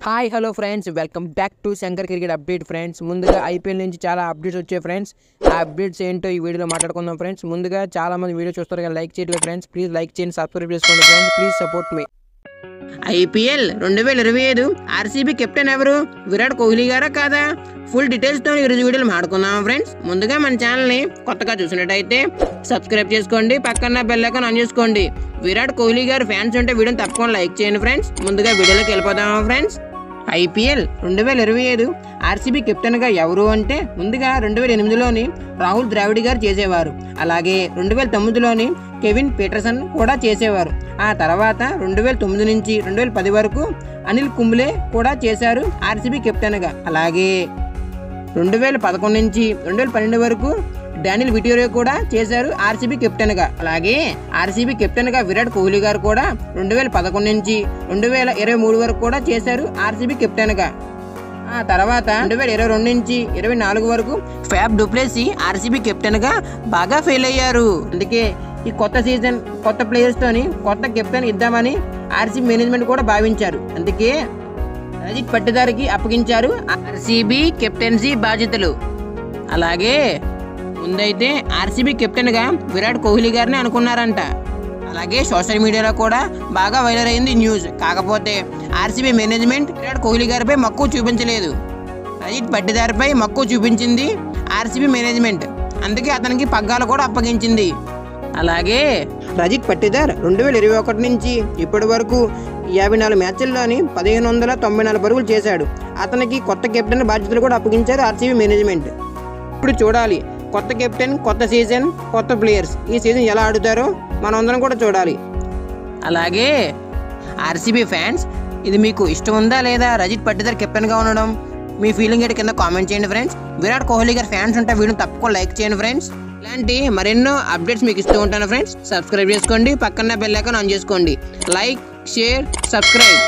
Hi hello friends, welcome back to Shankar cricket update friends. ముందుగా IPL నుంచి చాలా updates వచ్చాయి ఫ్రెండ్స్. ఆ అప్డేట్స్ ఏంటో ఈ వీడియోలో మాట్లాడుకుందాం ఫ్రెండ్స్. ముందుగా చాలా మంది వీడియో చూస్తారు కదా, లైక్ చేయట్లేదు ఫ్రెండ్స్. ప్లీజ్ లైక్ చేయండి, సబ్స్క్రైబ్ చేసుకోండి friends. Please support me. IPL 2025 RCB captain ఎవరు? విరాట్ కోహ్లీ గారా కాదా? ఫుల్ డీటెయిల్స్తో ఈరోజు వీడియోలు మాట్లాడుకుందాం ఫ్రెండ్స్. ముందుగా మన ఛానల్ని కొత్తగా చూసినట్టయితే సబ్స్క్రైబ్ చేసుకోండి, పక్కన బెల్ ఐకాన్ ఆన్ చేసుకోండి. విరాట్ కోహ్లీ గారు ఫ్యాన్స్ ఉంటే వీడియోని తప్పకుండా లైక్ చేయండి ఫ్రెండ్స్. ముందుగా వీడియోలోకి వెళ్ళిపోదాం ఫ్రెండ్స్. ఐపీఎల్ 2025 ఆర్సీబీ కెప్టెన్గా ఎవరు అంటే, ముందుగా 2008లోని రాహుల్ ద్రావిడ్ గారు చేసేవారు. అలాగే 2009లోని కెవిన్ పీటర్సన్ కూడా చేసేవారు. ఆ తర్వాత 2009 నుంచి 2010 వరకు అనిల్ కుంబ్లే కూడా చేశారు ఆర్సీబీ కెప్టెన్గా. అలాగే 2011 నుంచి 2012 వరకు డానియల్ విటోరియా కూడా చేశారు ఆర్సీబీ కెప్టెన్గా. అలాగే ఆర్సీబీ కెప్టెన్గా విరాట్ కోహ్లీ గారు కూడా 2011 నుంచి 2023 వరకు కూడా చేశారు ఆర్సీబీ కెప్టెన్గా. ఆ తర్వాత 2022 నుంచి 2024 వరకు ఫ్యాబ్ డుప్లెసీ ఆర్సీబీ కెప్టెన్గా బాగా ఫెయిల్ అయ్యారు. అందుకే ఈ కొత్త సీజన్ కొత్త ప్లేయర్స్తోని కొత్త కెప్టెన్ ఇద్దామని ఆర్సీబీ మేనేజ్మెంట్ కూడా భావించారు. అందుకే రజిత్ పట్టిదార్కి అప్పగించారు ఆర్సీబీ కెప్టెన్సీ బాధ్యతలు. అలాగే ముందైతే ఆర్సీబీ కెప్టెన్గా విరాట్ కోహ్లీ గారిని అనుకున్నారంట. అలాగే సోషల్ మీడియాలో కూడా బాగా వైరల్ అయింది న్యూస్. కాకపోతే ఆర్సీబీ మేనేజ్మెంట్ విరాట్ కోహ్లీ గారిపై మక్కువ చూపించలేదు, రజిత్ పట్టిదార్పై మక్కువ చూపించింది ఆర్సీబీ మేనేజ్మెంట్. అందుకే అతనికి పగ్గాలు కూడా అప్పగించింది. అలాగే రజిత్ పట్టిదార్ 2021 నుంచి ఇప్పటి వరకు 54 మ్యాచ్ల్లోని 1594 పరుగులు చేశాడు. అతనికి కొత్త కెప్టెన్ బాధ్యతలు కూడా అప్పగించారు ఆర్సీబీ మేనేజ్మెంట్. ఇప్పుడు చూడాలి, కొత్త కెప్టెన్, కొత్త సీజన్, కొత్త ప్లేయర్స్ ఈ సీజన్ ఎలా ఆడుతారో మనం అందరం కూడా చూడాలి. అలాగే ఆర్సీబీ ఫ్యాన్స్, ఇది మీకు ఇష్టం ఉందా లేదా రజిత్ పట్టిదార్ కెప్టెన్గా ఉండడం? మీ ఫీలింగ్ ఏంటి కింద కామెంట్ చేయండి ఫ్రెండ్స్. విరాట్ కోహ్లీ గారి ఫ్యాన్స్ ఉంటే వీడియోని తప్పకుండా లైక్ చేయండి ఫ్రెండ్స్. ఇలాంటి మరెన్నో అప్డేట్స్ మీకు ఇస్తూ ఉంటాను ఫ్రెండ్స్. సబ్స్క్రైబ్ చేసుకోండి, పక్కన బెల్ ఐకాన్ ఆన్ చేసుకోండి. Like, share, subscribe.